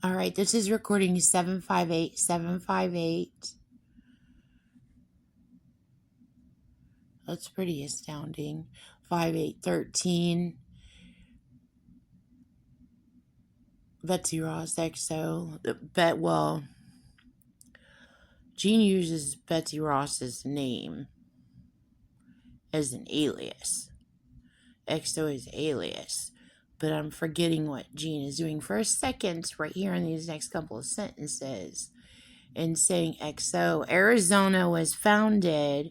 All right, this is recording 758. That's pretty astounding. 5813. Betsy Ross XO. Gene uses Betsy Ross's name as an alias. XO is alias. But I'm forgetting what Gene is doing for a second right here in these next couple of sentences. And saying XO. Arizona was founded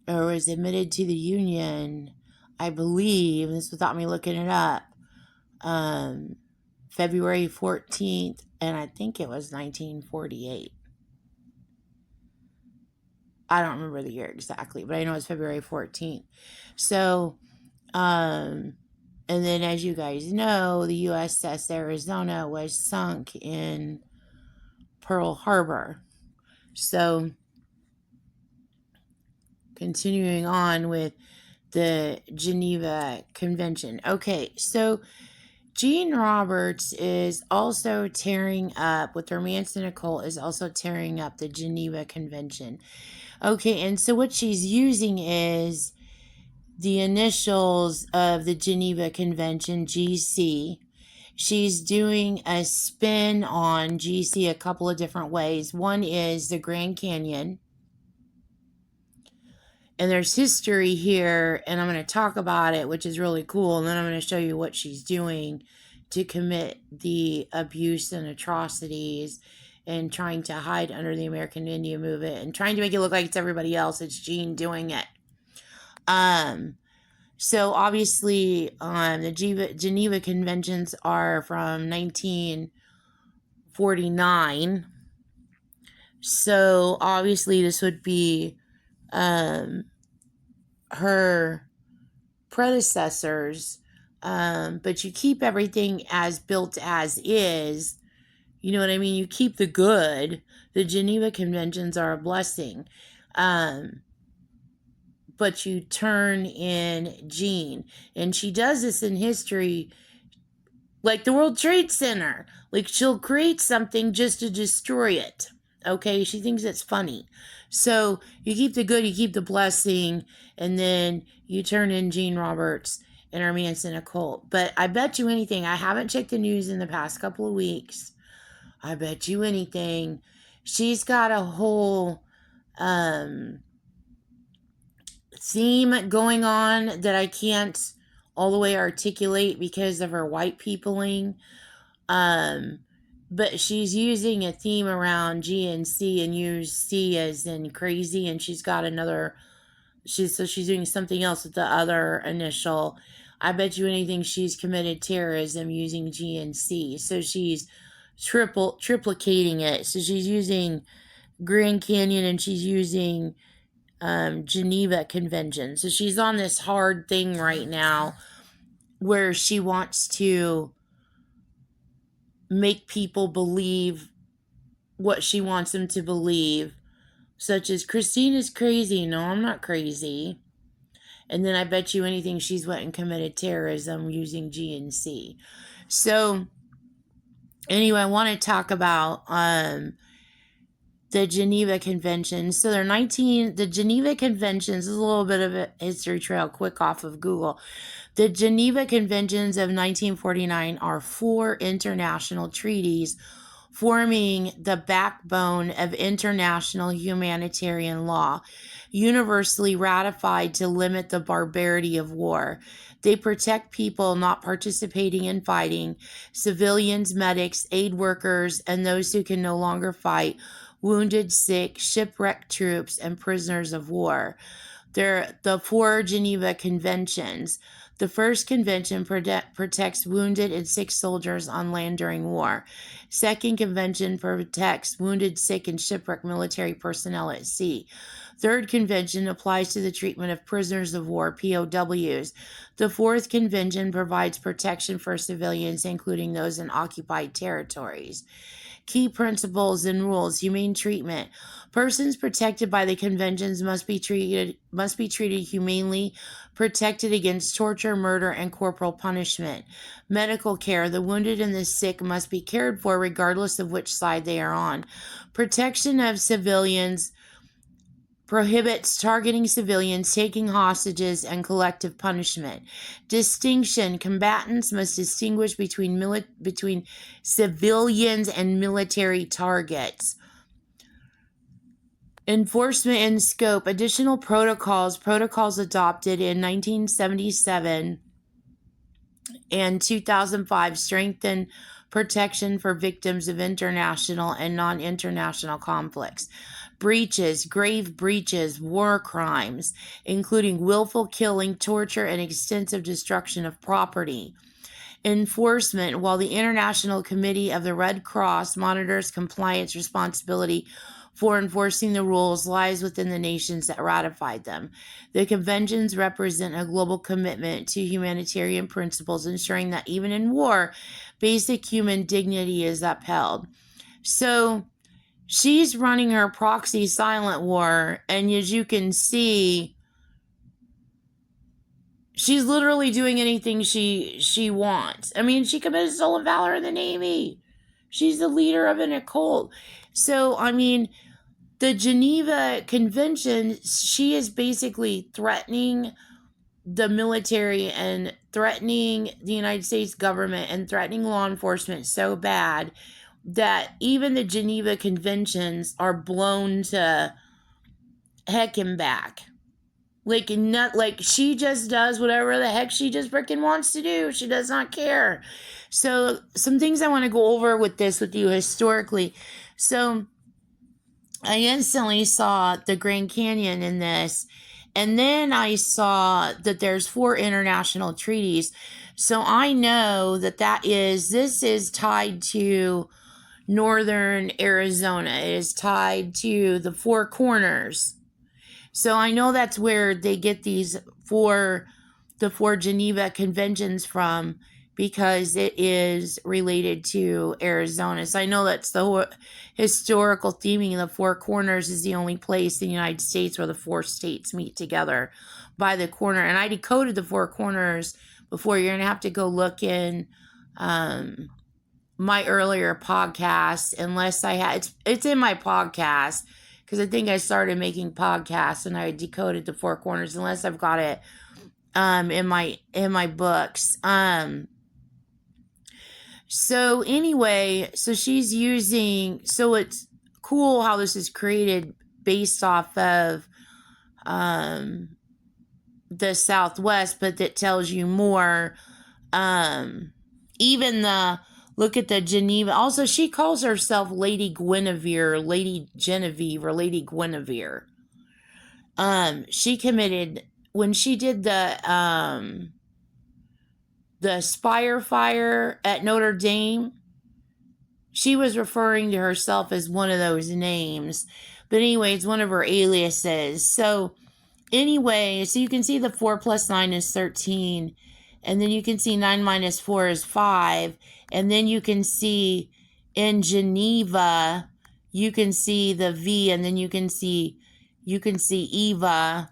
or was admitted to the Union, I believe, this without me looking it up, February 14th, and I think it was 1948. I don't remember the year exactly, but I know it's February 14th. So, and then as you guys know, the USS Arizona was sunk in Pearl Harbor. So, continuing on with the Geneva Convention. Okay, so Gene Roberts is also tearing up, with Romance and Occult, is also tearing up the Geneva Convention. Okay, and so what she's using is the initials of the Geneva Convention, GC. She's doing a spin on GC a couple of different ways. One is the Grand Canyon. And there's history here, and I'm going to talk about it, which is really cool. And then I'm going to show you what she's doing to commit the abuse and atrocities and trying to hide under the American Indian movement and trying to make it look like it's everybody else. It's Gene doing it. So obviously, the Geneva Conventions are from 1949. So obviously this would be her predecessors, but you keep everything as built as is. You know what I mean? You keep the good. The Geneva Conventions are a blessing. But you turn in Gene. And she does this in history, like the World Trade Center. Like, she'll create something just to destroy it. Okay? She thinks it's funny. So you keep the good, you keep the blessing, and then you turn in Gene Roberts and Romance and Occult. But I bet you anything, I haven't checked the news in the past couple of weeks. I bet you anything, she's got a whole theme going on that I can't all the way articulate because of her white peopling. But she's using a theme around G and C, and use C as in crazy, and she's got another, she's doing something else with the other initial. I bet you anything she's committed terrorism using G and C. So she's triplicating it. So she's using Grand Canyon and she's using Geneva Convention. So she's on this hard thing right now where she wants to make people believe what she wants them to believe, such as Christine is crazy. No, I'm not crazy. And then I bet you anything she's went and committed terrorism using G and C. So anyway, I want to talk about the Geneva Conventions. So the Geneva Conventions, is a little bit of a history trail quick off of Google. The Geneva Conventions of 1949 are 4 international treaties forming the backbone of international humanitarian law, universally ratified to limit the barbarity of war. They protect people not participating in fighting, civilians, medics, aid workers, and those who can no longer fight, wounded, sick, shipwrecked troops, and prisoners of war. They're the 4 Geneva Conventions. The first convention protects wounded and sick soldiers on land during war. Second convention protects wounded, sick, and shipwrecked military personnel at sea. Third convention applies to the treatment of prisoners of war, POWs. The fourth convention provides protection for civilians, including those in occupied territories. Key principles and rules: humane treatment. Persons protected by the conventions must be treated humanely, protected against torture, murder, and corporal punishment. Medical care. The wounded and the sick must be cared for regardless of which side they are on. Protection of civilians prohibits targeting civilians, taking hostages, and collective punishment. Distinction. Combatants must distinguish between civilians and military targets. Enforcement and scope. Additional protocols adopted in 1977 and 2005 strengthen protection for victims of international and non-international conflicts. Breaches, grave breaches, war crimes, including willful killing, torture, and extensive destruction of property. Enforcement. While the International Committee of the Red Cross monitors compliance, responsibility for enforcing the rules lies within the nations that ratified them. The conventions represent a global commitment to humanitarian principles, ensuring that even in war, basic human dignity is upheld. So she's running her proxy silent war, and as you can see, she's literally doing anything she wants. I mean, she committed stolen valor in the Navy. She's the leader of an occult. So, I mean, the Geneva Convention, she is basically threatening the military and threatening the United States government and threatening law enforcement so bad that even the Geneva Conventions are blown to heck and back. Like, she just does whatever the heck she just freaking wants to do. She does not care. So, some things I want to go over with you historically. So, I instantly saw the Grand Canyon in this, and then I saw that there's 4 international treaties. So I know that this is tied to northern Arizona. It is tied to the Four Corners. So I know that's where they get the 4 Geneva Conventions from, because it is related to Arizona. So I know that's the historical theming of the Four Corners is the only place in the United States where the 4 states meet together by the corner. And I decoded the 4 corners before. You're going to have to go look in my earlier podcast, unless I had, it's in my podcast, because I think I started making podcasts and I decoded the 4 corners, unless I've got it in my books. So anyway, so she's using, so it's cool how this is created based off of the Southwest, but that tells you more. Even look at the Geneva. Also, she calls herself Lady Guinevere, Lady Genevieve, or Lady Guinevere. She committed, when she did the Spire Fire at Notre Dame, she was referring to herself as one of those names. But anyway, it's one of her aliases. So anyway, so you can see the 4 plus 9 is 13. And then you can see 9 minus 4 is 5. And then you can see in Geneva, you can see the V, and then you can see Eva.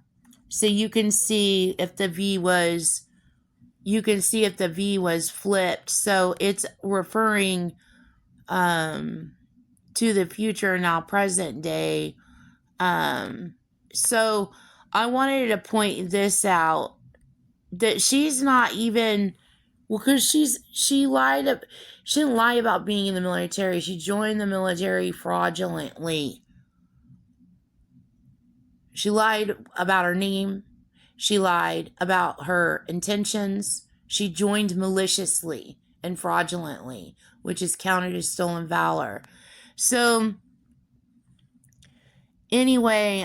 So you can see if the V was, flipped. So it's referring to the future, now present day. So I wanted to point this out, that she's not even, well, because she lied. She didn't lie about being in the military. She joined the military fraudulently. She lied about her name. She lied about her intentions. She joined maliciously and fraudulently, which is counted as stolen valor. So anyway,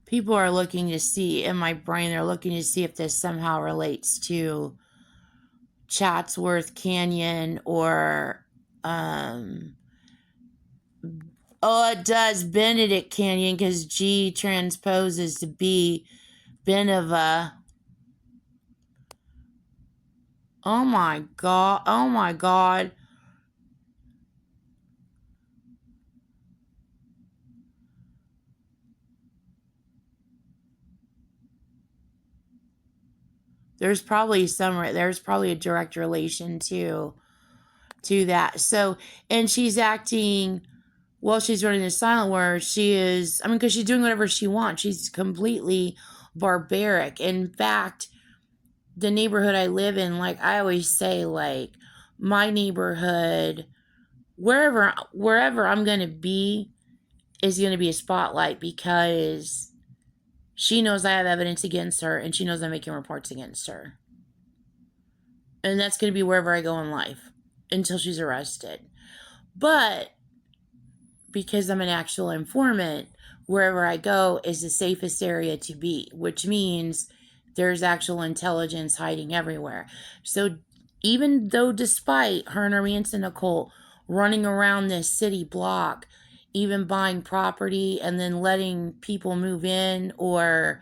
people are looking to see, in my brain, they're looking to see if this somehow relates to Chatsworth Canyon or, it does, Benedict Canyon, because G transposes to B, Beneva. Oh my God. There's probably a direct relation to that. So, and she's acting, while she's running the silent war, she is, I mean, because she's doing whatever she wants. She's completely barbaric. In fact, the neighborhood I live in, like I always say, like my neighborhood, wherever I'm going to be, is going to be a spotlight, because she knows I have evidence against her, and she knows I'm making reports against her. And that's going to be wherever I go in life until she's arrested. But because I'm an actual informant, wherever I go is the safest area to be, which means there's actual intelligence hiding everywhere. So even though, despite her and her Manson occult running around this city block, even buying property and then letting people move in, or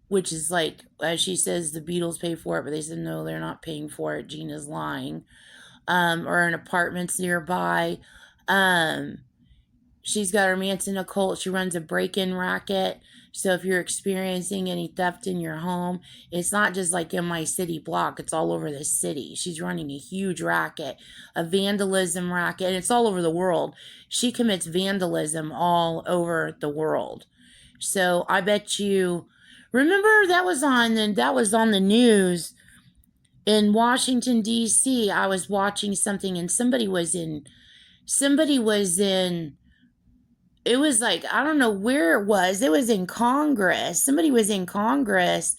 which is like, as she says, the Beatles pay for it, but they said no, they're not paying for it, Gina's lying, or in apartments nearby. She's got her Manson occult. She runs a break-in racket. So if you're experiencing any theft in your home, it's not just like in my city block. It's all over the city. She's running a huge racket, a vandalism racket, and it's all over the world. She commits vandalism all over the world. So I bet you, remember that was on the news in Washington, D.C. I was watching something, and somebody was in, it was like, I don't know where it was in Congress. Somebody was in Congress.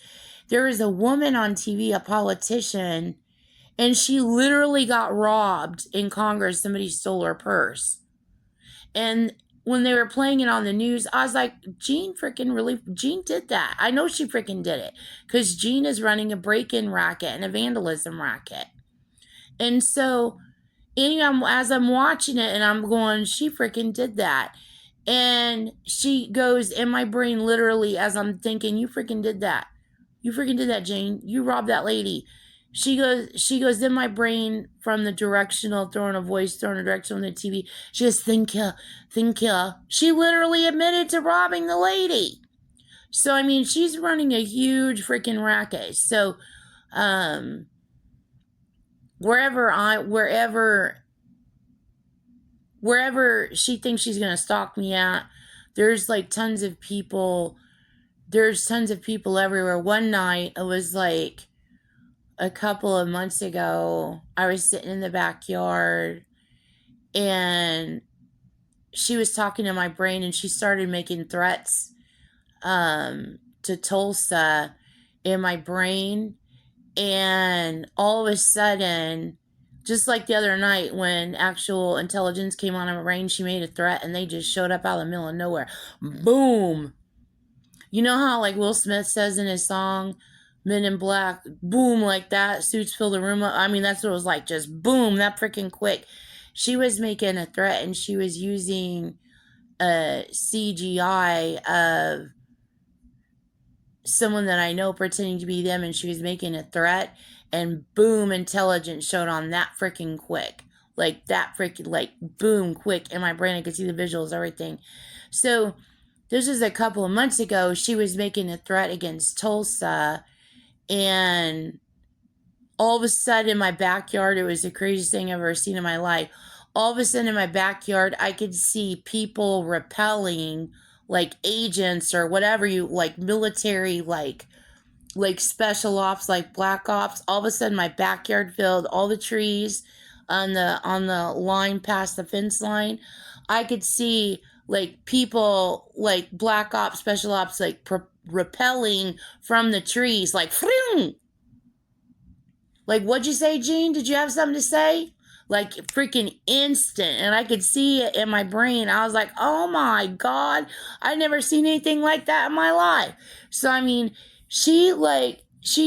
There was a woman on TV, a politician, and she literally got robbed in Congress. Somebody stole her purse. And when they were playing it on the news, I was like, Jean did that. I know she freaking did it, because Jean is running a break-in racket and a vandalism racket. And so, as I'm watching it, and I'm going, she freaking did that. And she goes in my brain, literally, as I'm thinking, you freaking did that. You freaking did that, Jane. You robbed that lady. She goes in my brain from the directional, throwing a direction on the TV. She goes, think ya. She literally admitted to robbing the lady. So, I mean, she's running a huge freaking racket. So, wherever she thinks she's going to stalk me at, there's like tons of people everywhere. One night, it was like a couple of months ago, I was sitting in the backyard, and she was talking to my brain, and she started making threats to Tulsa in my brain. And all of a sudden, just like the other night when actual intelligence came on in my brain, she made a threat, and they just showed up out of the middle of nowhere. Boom! You know how, like, Will Smith says in his song, Men in Black, boom, like that, suits fill the room up? I mean, that's what it was like, just boom, that freaking quick. She was making a threat, and she was using a CGI of someone that I know pretending to be them, and she was making a threat, and boom, intelligence showed on that freaking quick. Like that freaking, like, boom, quick. In my brain, I could see the visuals, everything. So, this was a couple of months ago. She was making a threat against Tulsa, and all of a sudden in my backyard, it was the craziest thing I've ever seen in my life. All of a sudden in my backyard, I could see people repelling, like agents or whatever, you like, military, like special ops, like black ops. All of a sudden my backyard filled, all the trees on the line past the fence line. I could see like people, like black ops, special ops, like repelling from the trees, like phew! Like, what'd you say, Jean? Did you have something to say? Like, freaking instant. And I could see it in my brain. I was like, oh my God, I've never seen anything like that in my life. So, I mean, she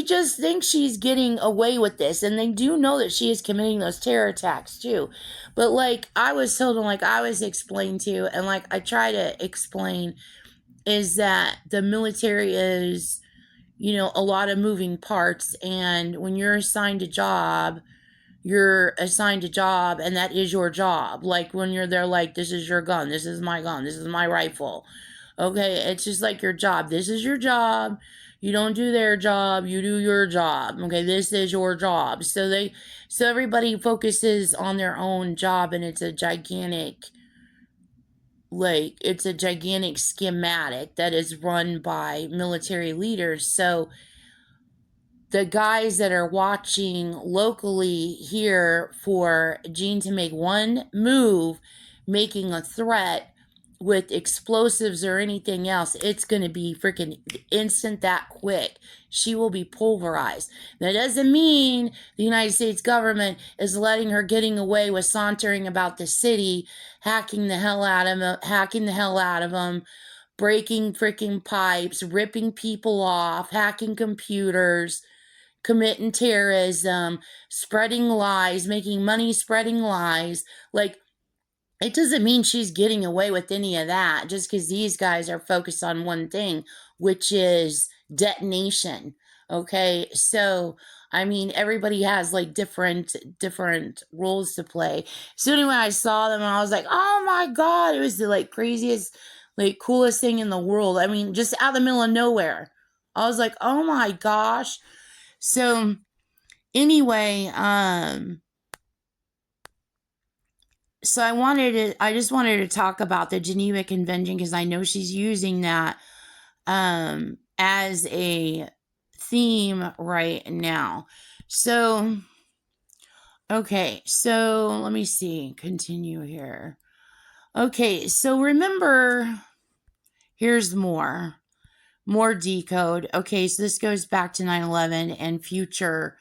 just thinks she's getting away with this. And they do know that she is committing those terror attacks too. But like I was told, and like I was explained to, and like I try to explain, is that the military is, you know, a lot of moving parts. And when you're assigned a job, and that is your job. Like when you're there, like, this is your gun, this is my gun, this is my rifle. Okay, it's just like your job. This is your job. You don't do their job, you do your job. Okay, this is your job. So everybody focuses on their own job, and it's a gigantic schematic that is run by military leaders. So the guys that are watching locally here for Gene to make one move, making a threat with explosives or anything else, it's going to be freaking instant, that quick. She will be pulverized. That doesn't mean the United States government is letting her getting away with sauntering about the city, hacking the hell out of them, breaking freaking pipes, ripping people off, hacking computers, committing terrorism, spreading lies, making money spreading lies. Like, it doesn't mean she's getting away with any of that just because these guys are focused on one thing, which is detonation. Okay, so I mean, everybody has like different roles to play. So anyway, I saw them and I was like, oh my god, it was the like craziest, like coolest thing in the world. I mean, just out of the middle of nowhere. I was like, oh my gosh. So anyway, so I just wanted to talk about the Geneva Convention because I know she's using that as a theme right now. So, okay, so let me see, continue here. Okay, so remember, here's more decode. Okay, so this goes back to 9/11 and future,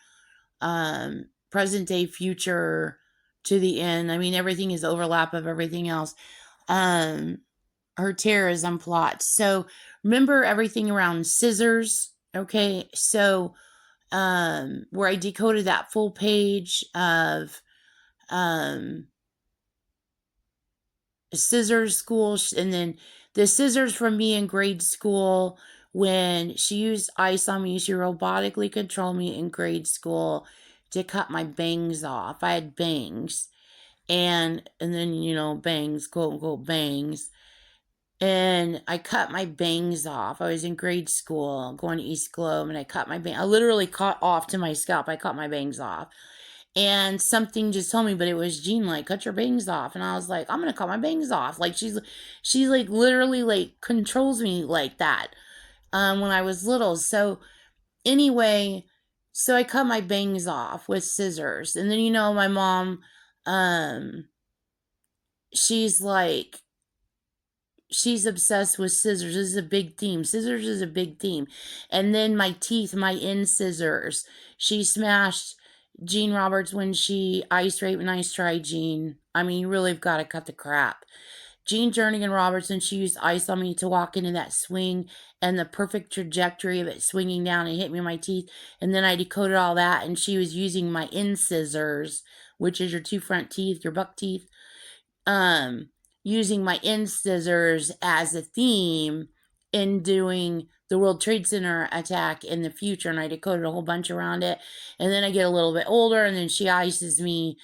present day, future to the end. I mean, everything is overlap of everything else. Her terrorism plot. So remember everything around scissors. Okay, so where I decoded that full page of scissors school, and then the scissors from me in grade school. When she used ice on me, she robotically controlled me in grade school to cut my bangs off. I had bangs, and then, you know, bangs, quote unquote bangs, and I cut my bangs off. I was in grade school going to East Globe, and I cut my bang. I literally cut off to my scalp. I cut my bangs off. And something just told me, but it was Jean, like, cut your bangs off. And I was like, I'm gonna cut my bangs off. Like, she like literally like controls me like that. When I was little. So anyway, so I cut my bangs off with scissors. And then, you know, my mom, she's like, she's obsessed with scissors. This is a big theme. Scissors is a big theme. And then my teeth, my incisors. She smashed Gene Roberts when she ice raped and ice tried Gene. I mean, you really have got to cut the crap. Gene Jernigan Robertson, she used ice on me to walk into that swing and the perfect trajectory of it swinging down and hit me in my teeth. And then I decoded all that, and she was using my incisors, which is your two front teeth, your buck teeth, using my incisors as a theme in doing the World Trade Center attack in the future, and I decoded a whole bunch around it. And then I get a little bit older, and then she ices me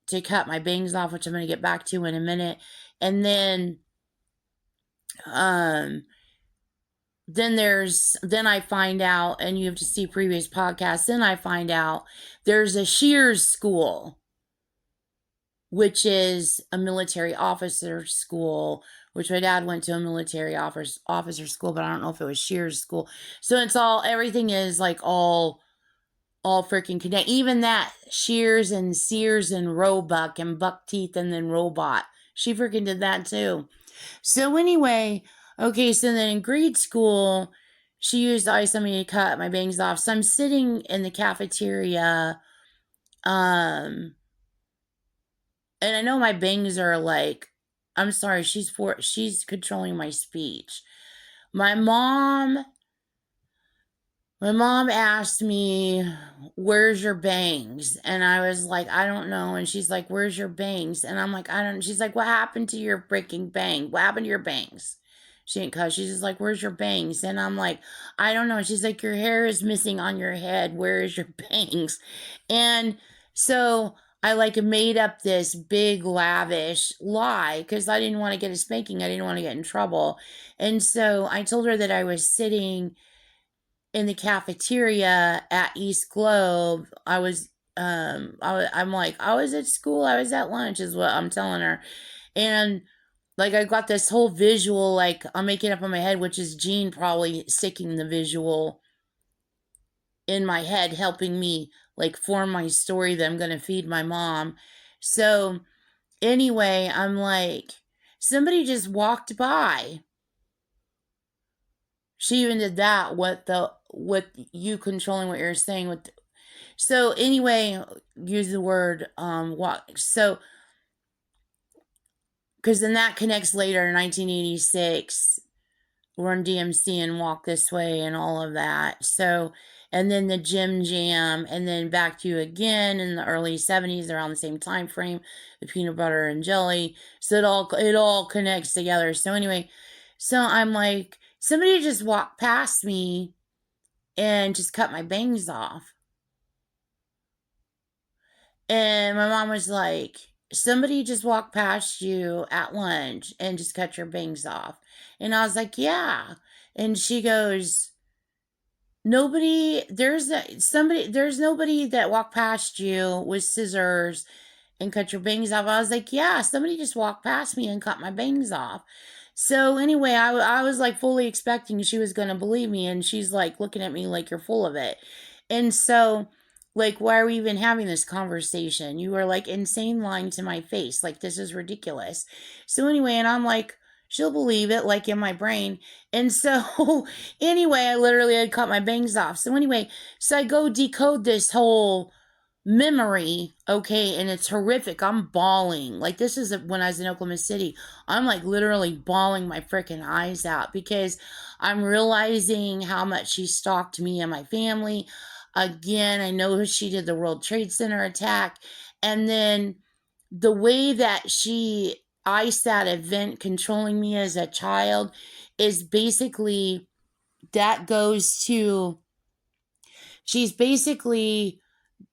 to cut my bangs off, which I'm going to get back to in a minute. And then then I find out, and you have to see previous podcasts, then I find out there's a shears school, which is a military officer school, which my dad went to a military officer school, but I don't know if it was shears school. So it's all, everything is like all freaking connect. Even that shears and sears and roebuck and buck teeth and then robot. She freaking did that too. So anyway, okay, so then in grade school, she used ice on me to cut my bangs off. So I'm sitting in the cafeteria, and I know my bangs are like, I'm sorry, she's controlling my speech. My mom asked me, where's your bangs? And I was like, I don't know. And she's like, where's your bangs? And I'm like, I don't. She's like, what happened to your freaking bang? What happened to your bangs? She didn't cuss. She's just like, where's your bangs? And I'm like, I don't know. She's like, your hair is missing on your head. Where is your bangs? And so I like made up this big lavish lie because I didn't want to get a spanking. I didn't want to get in trouble. And so I told her that I was sitting in the cafeteria at East Globe. I'm like, I was at school, I was at lunch, is what I'm telling her. And like, I got this whole visual, like, I'm making up in my head, which is Jean probably sticking the visual in my head, helping me like form my story that I'm going to feed my mom. So, anyway, I'm like, somebody just walked by. She even did that. What you controlling what you're saying with. So anyway, use the word walk. So because then that connects later in 1986. Run DMC and Walk This Way and all of that. So, and then the Gym Jam, and then Back to You Again in the early 70s around the same time frame, the Peanut Butter and Jelly. So it all connects together. So anyway, so I'm like, somebody just walked past me and just cut my bangs off. And my mom was like, somebody just walked past you at lunch and just cut your bangs off. And I was like, yeah. And she goes, there's nobody that walked past you with scissors and cut your bangs off. I was like, yeah, somebody just walked past me and cut my bangs off. So anyway, I was like fully expecting she was going to believe me. And she's like looking at me like, you're full of it. And so, like, why are we even having this conversation? You were like insane lying to my face. Like, this is ridiculous. So anyway, and I'm like, she'll believe it, like in my brain. And so anyway, I literally had cut my bangs off. So anyway, so I go decode this whole memory, okay, and it's horrific. I'm bawling. Like, this is when I was in Oklahoma City. I'm like literally bawling my freaking eyes out because I'm realizing how much she stalked me and my family. Again, I know she did the World Trade Center attack. And then the way that she iced that event controlling me as a child is basically that goes to she's basically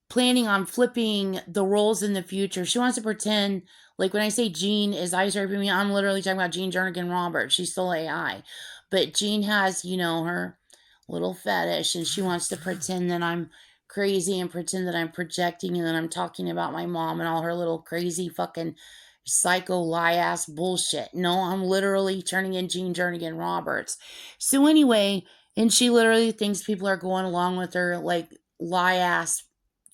planning on flipping the roles in the future. She wants to pretend, like when I say Jean is ice raping me, I'm literally talking about Jean Jernigan Roberts. She's still AI. But Jean has, her little fetish and she wants to pretend that I'm crazy and pretend that I'm projecting and that I'm talking about my mom and all her little crazy fucking psycho lie ass bullshit. No, I'm literally turning in Jean Jernigan Roberts. So anyway, and she literally thinks people are going along with her like lie ass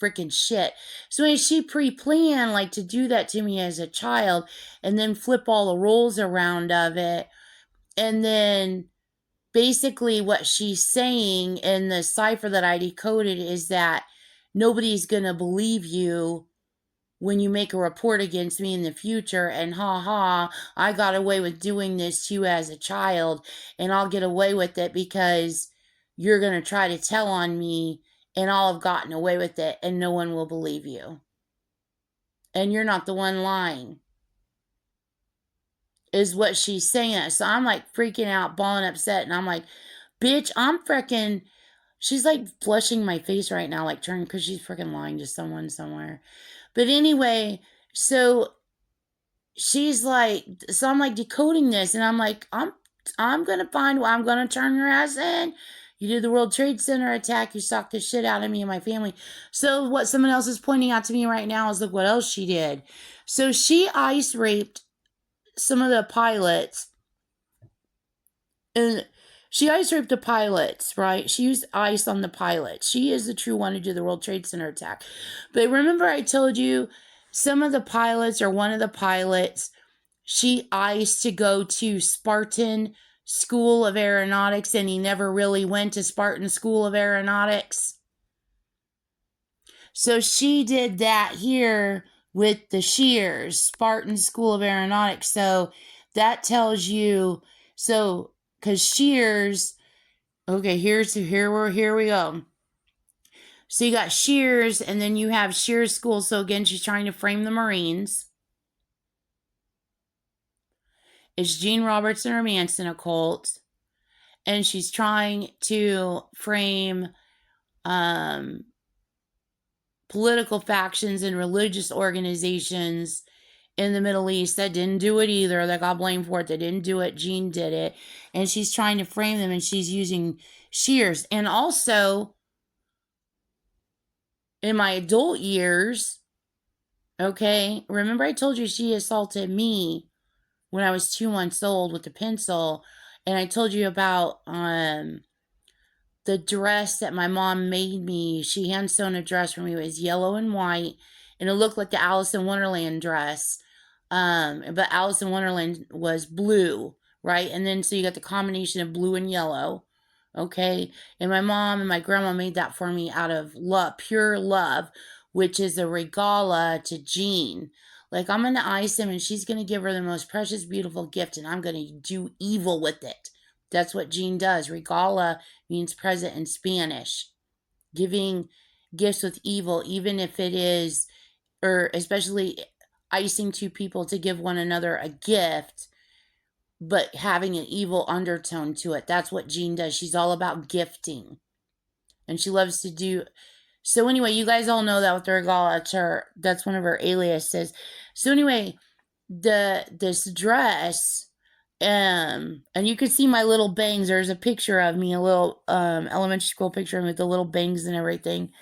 freaking shit. So anyway, she pre-planned like to do that to me as a child and then flip all the roles around of it. And then basically what she's saying in the cipher that I decoded is that nobody's going to believe you when you make a report against me in the future, and I got away with doing this to you as a child, and I'll get away with it because you're going to try to tell on me, and I'll have gotten away with it, and no one will believe you. And you're not the one lying, is what she's saying. So I'm like freaking out, bawling upset, and I'm like, bitch, I'm freaking. She's like flushing my face right now, like turning, because she's freaking lying to someone somewhere. But anyway, so she's like, so I'm like decoding this, and I'm like, I'm gonna I'm gonna turn your ass in. You did the World Trade Center attack. You sucked the shit out of me and my family. So what someone else is pointing out to me right now is look what else she did. So she ice raped some of the pilots, and she ice raped the pilots, right? She used ice on the pilots. She is the true one who did the World Trade Center attack. But remember I told you some of the pilots, or one of the pilots, she iced to go to Spartan School of Aeronautics, and he never really went to Spartan School of Aeronautics. So she did that here with the Shears, Spartan School of Aeronautics. So that tells you, so because Shears, okay, here we go. So you got Shears, and then you have Shears School. So again, she's trying to frame the Marines. It's Jean Roberts and her Manson occult, and she's trying to frame political factions and religious organizations in the Middle East that didn't do it either, that got blamed for it. They didn't do it. Jean did it. And she's trying to frame them, and she's using shears. And also, in my adult years, okay, remember I told you she assaulted me when I was 2 months old with a pencil. And I told you about the dress that my mom made me. She hand sewn a dress for me. It was yellow and white, and it looked like the Alice in Wonderland dress. But Alice in Wonderland was blue, right? And then so you got the combination of blue and yellow, okay? And my mom and my grandma made that for me out of love, pure love, which is a regala to Jean. Like, I'm gonna ice him, and she's gonna give her the most precious, beautiful gift, and I'm gonna do evil with it. That's what Jean does. Regala means present in Spanish. Giving gifts with evil, even if it is, or especially icing two people to give one another a gift, but having an evil undertone to it. That's what Jean does. She's all about gifting. And she loves to do. So anyway, you guys all know that with the regala, that's one of her aliases. So anyway, this dress, and you can see my little bangs. There's a picture of me, a little elementary school picture of me with the little bangs and everything.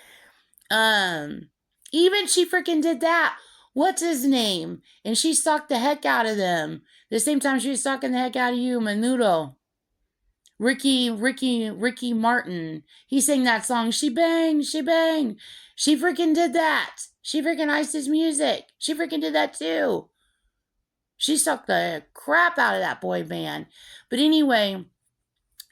Even she freaking did that. What's his name? And she stalked the heck out of them. The same time she was stalking the heck out of you, Menudo. Ricky Martin. He sang that song, She Bang, She Bang. She freaking did that. She freaking iced his music. She freaking did that too. She stalked the crap out of that boy band. But anyway,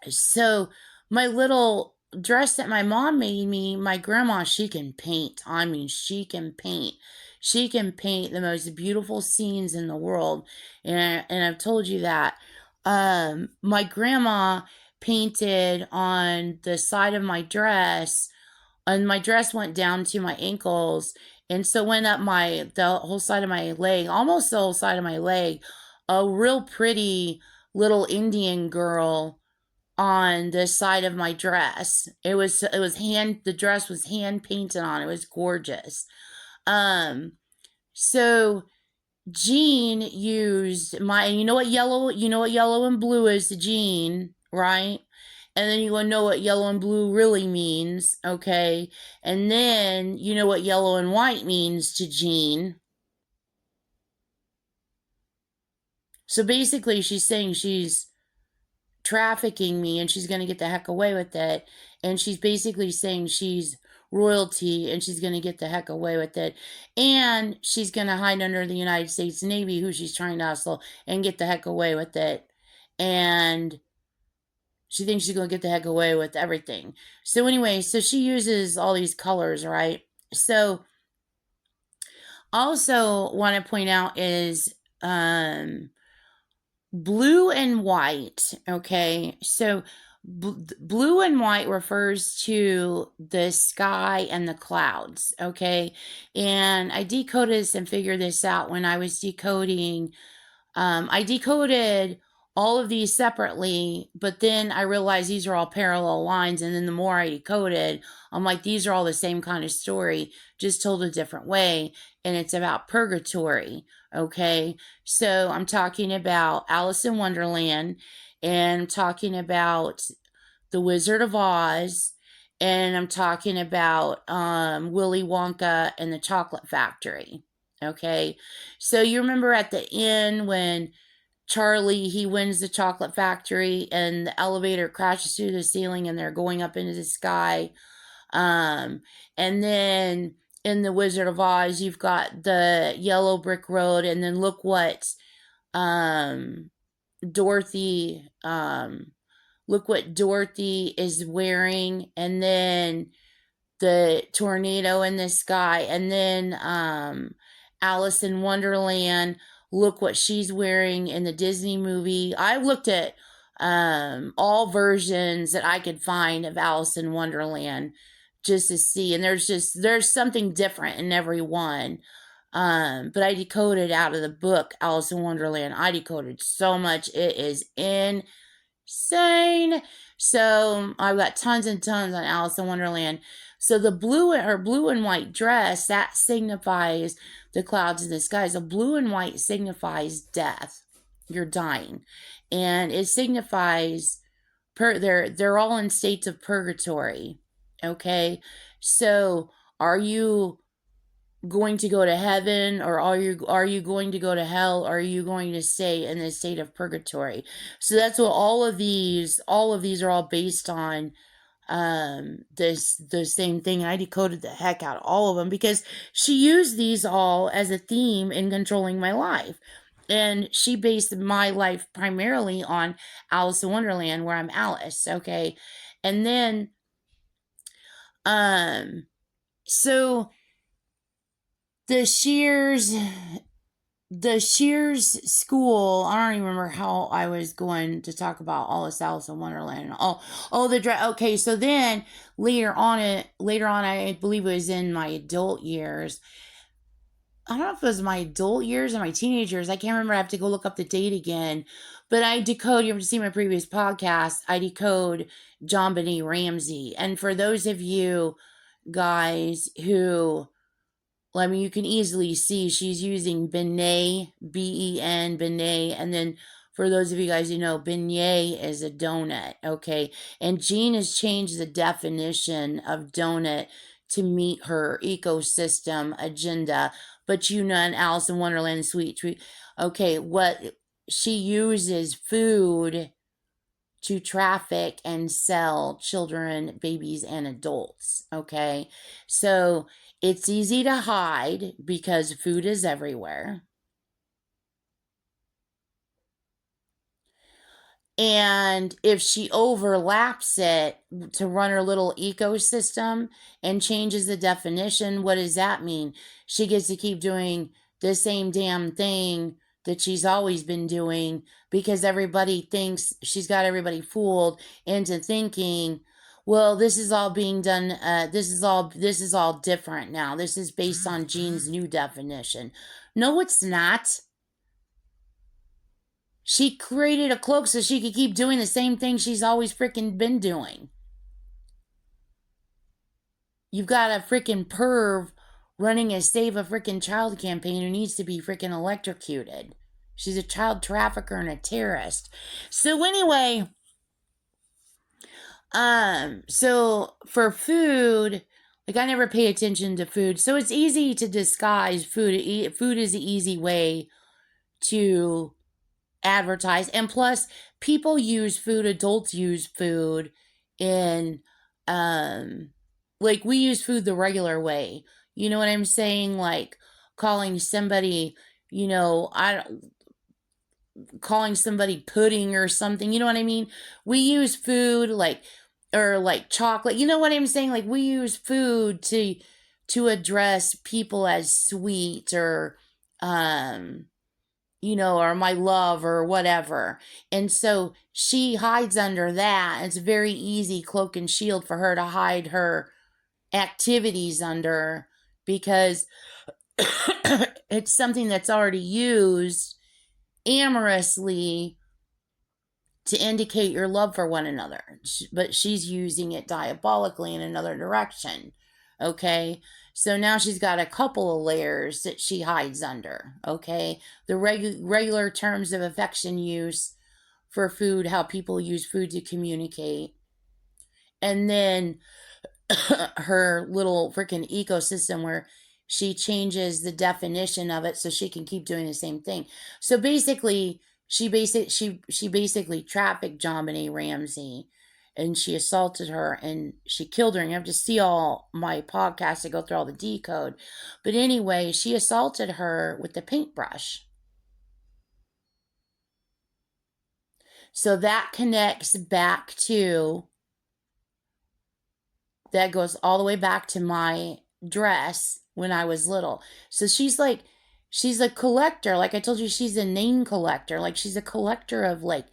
so my little dress that my mom made me, my grandma, she can paint. I mean, she can paint. She can paint the most beautiful scenes in the world. And I've told you that. My grandma painted on the side of my dress, and my dress went down to my ankles. And so went up the whole side of my leg, almost the whole side of my leg, a real pretty little Indian girl on the side of my dress. The dress was hand painted on. It was gorgeous. So Jean used you know what yellow and blue is to Jean, right? And then you want to know what yellow and blue really means, okay? And then you know what yellow and white means to Jean. So basically, she's saying she's trafficking me and she's going to get the heck away with it. And she's basically saying she's royalty and she's going to get the heck away with it. And she's going to hide under the United States Navy, who she's trying to hustle, and get the heck away with it. And she thinks she's going to get the heck away with everything. So anyway, so she uses all these colors, right? So also want to point out is blue and white, okay? So blue and white refers to the sky and the clouds, okay? And I decoded this and figured this out when I was decoding. I decoded all of these separately, but then I realized these are all parallel lines. And then the more I decoded, I'm like, these are all the same kind of story, just told a different way. And it's about purgatory, okay? So I'm talking about Alice in Wonderland, and I'm talking about The Wizard of Oz, and I'm talking about Willy Wonka and the Chocolate Factory, okay? So you remember at the end when Charlie, he wins the chocolate factory and the elevator crashes through the ceiling and they're going up into the sky. And then in The Wizard of Oz, you've got the yellow brick road, and then look what Dorothy is wearing, and then the tornado in the sky, and then Alice in Wonderland, look what she's wearing in the Disney movie. I looked at all versions that I could find of Alice in Wonderland just to see, and there's something different in every one. But I decoded out of the book Alice in Wonderland. I decoded so much. It is Insane. So I've got tons and tons on Alice in Wonderland. So the blue and white dress, that signifies the clouds in the sky. So blue and white signifies death. You're dying. And it signifies they're all in states of purgatory. Okay? So are you going to go to heaven, or are you going to go to hell, or are you going to stay in the state of purgatory? So that's what all of these are all based on. This the same thing. I decoded the heck out of all of them because she used these all as a theme in controlling my life. And she based my life primarily on Alice in Wonderland, where I'm Alice. Okay. And then so the Shears the Shears school, I don't even remember how I was going to talk about all this Alice in Wonderland. Okay, so then later on, I believe it was in my adult years. I don't know if it was my adult years or my teenage years. I can't remember. I have to go look up the date again. But I decode, you have to see my previous podcast, I decode John Benet Ramsey. And for those of you guys who, well, I mean, you can easily see she's using benet, B-E-N, benet, and then for those of you guys who know, beignet is a donut, okay? And Jean has changed the definition of donut to meet her ecosystem agenda. But you know, in Alice in Wonderland, Sweet Treat, okay, what she uses food to traffic and sell children, babies, and adults. Okay. So it's easy to hide because food is everywhere. And if she overlaps it to run her little ecosystem and changes the definition, what does that mean? She gets to keep doing the same damn thing that she's always been doing because everybody thinks she's got everybody fooled into thinking, well, this is all being done. This is all different now. This is based on Jean's new definition. No, it's not. She created a cloak so she could keep doing the same thing she's always freaking been doing. You've got a freaking perv running a Save a Freaking Child campaign who needs to be freaking electrocuted. She's a child trafficker and a terrorist. So anyway, so for food, like I never pay attention to food. So it's easy to disguise food. Food is the easy way to advertise, and plus people use food, adults use food in like we use food the regular way, you know what I'm saying, like calling somebody, calling somebody pudding or something, you know what I mean. We use food like, or like chocolate, you know what I'm saying, like we use food to address people as sweet, or or my love or whatever. And so she hides under that. It's a very easy cloak and shield for her to hide her activities under because it's something that's already used amorously to indicate your love for one another. But she's using it diabolically in another direction. Okay? So now she's got a couple of layers that she hides under. Okay? The regular terms of affection use for food, how people use food to communicate. And then her little freaking ecosystem where she changes the definition of it so she can keep doing the same thing. So basically, she basically trafficked John Benet Ramsey, and she assaulted her and she killed her. And you have to see all my podcasts to go through all the decode. But anyway, she assaulted her with the paintbrush. So that connects back to, that goes all the way back to my dress when I was little. So she's a collector. Like I told you, she's a name collector. Like she's a collector of like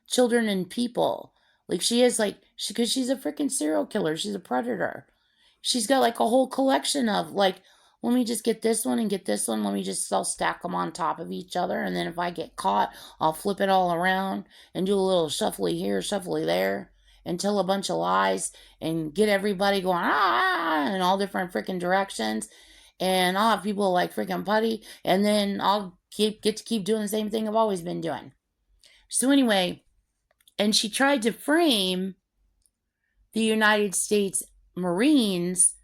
children and people. Like she is like, because she's a freaking serial killer. She's a predator. She's got like a whole collection of like let me just get this one and get this one. Let me just all stack them on top of each other. And then if I get caught, I'll flip it all around and do a little shuffly here, shuffly there, and tell a bunch of lies and get everybody going, ah, in all different freaking directions. And I'll have people like freaking putty. And then I'll get to keep doing the same thing I've always been doing. So anyway, and she tried to frame the United States Marines.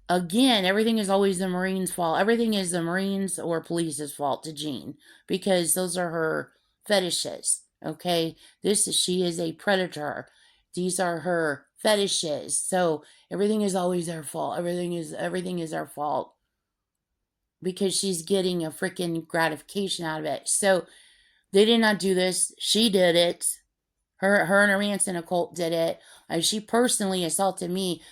Again, everything is always the Marines' fault. Everything is the Marines or police's fault to Jean, because those are her fetishes. Okay, she is a predator. These are her fetishes. So everything is always their fault. Everything is our fault, because she's getting a freaking gratification out of it. So they did not do this. She did it. Her and her Manson occult did it. She personally assaulted me.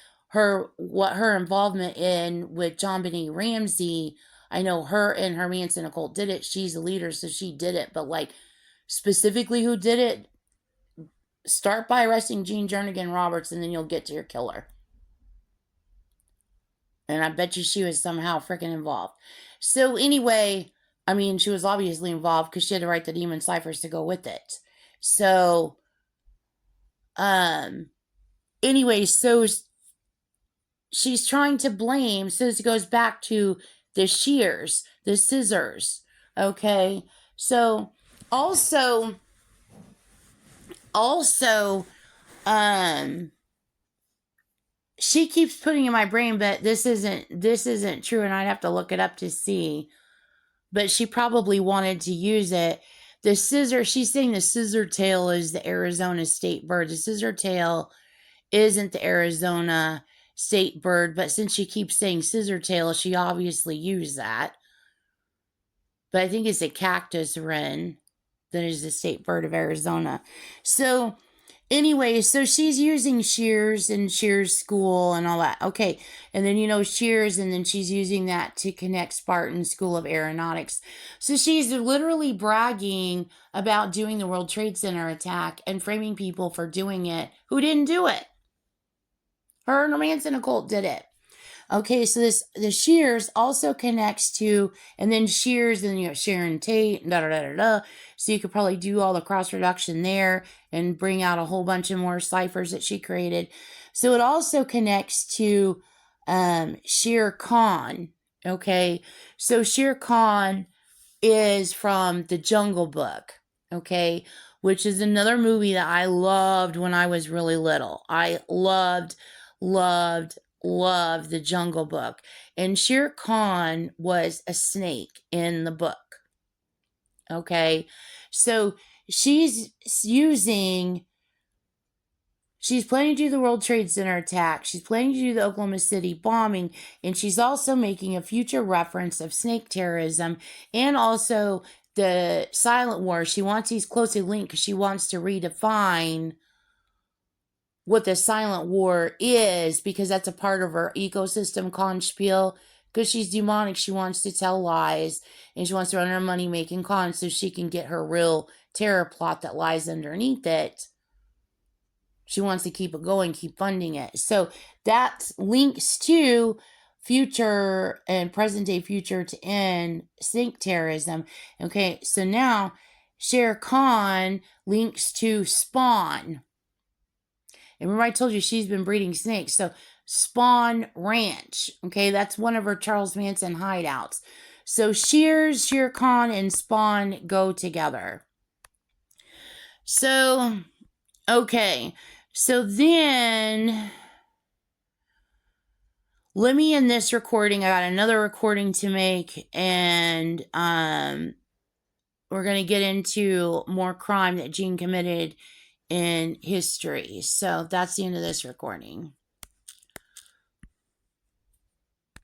What her involvement in with JonBenet Ramsey, I know her and her Manson occult did it. She's a leader, so she did it. But like specifically who did it, start by arresting Jean Jernigan Roberts, and then you'll get to your killer. And I bet you she was somehow freaking involved. So anyway, I mean, she was obviously involved because she had to write the demon ciphers to go with it. So, anyway, so she's trying to blame. So this goes back to the shears, the scissors. Okay. So also, she keeps putting in my brain, but this isn't true, and I'd have to look it up to see. But she probably wanted to use it. The scissor, she's saying the scissor tail is the Arizona state bird. The scissor tail isn't the Arizona state bird, but since she keeps saying scissor tail, she obviously used that. But I think it's a cactus wren that is the state bird of Arizona. So anyway, so she's using shears and shears school and all that. Okay. And then, shears, and then she's using that to connect Spartan School of Aeronautics. So she's literally bragging about doing the World Trade Center attack and framing people for doing it who didn't do it. Her and her Manson occult did it. Okay, so the shears also connects to, and then shears, and Sharon Tate, da da da da da. So you could probably do all the cross reduction there and bring out a whole bunch of more ciphers that she created. So it also connects to Shere Khan. Okay, so Shere Khan is from the Jungle Book. Okay, which is another movie that I loved when I was really little. I loved the Jungle Book. And Shere Khan was a snake in the book. Okay, so she's planning to do the World Trade Center attack. She's planning to do the Oklahoma City bombing. And she's also making a future reference of snake terrorism and also the silent war. She wants these closely linked because she wants to redefine what the silent war is, because that's a part of her ecosystem conspiel. Because she's demonic, she wants to tell lies, and she wants to run her money-making con so she can get her real terror plot that lies underneath it. She wants to keep it going, keep funding it. So that links to future and present-day future to end snake terrorism. Okay, so now Shere Khan links to Spawn. And remember I told you she's been breeding snakes. So Spawn Ranch. Okay, that's one of her Charles Manson hideouts. So Shears, Shere Khan, and Spawn go together. So, okay. So then, let me end this recording. I got another recording to make. And we're going to get into more crime that Jean committed in history. So that's the end of this recording.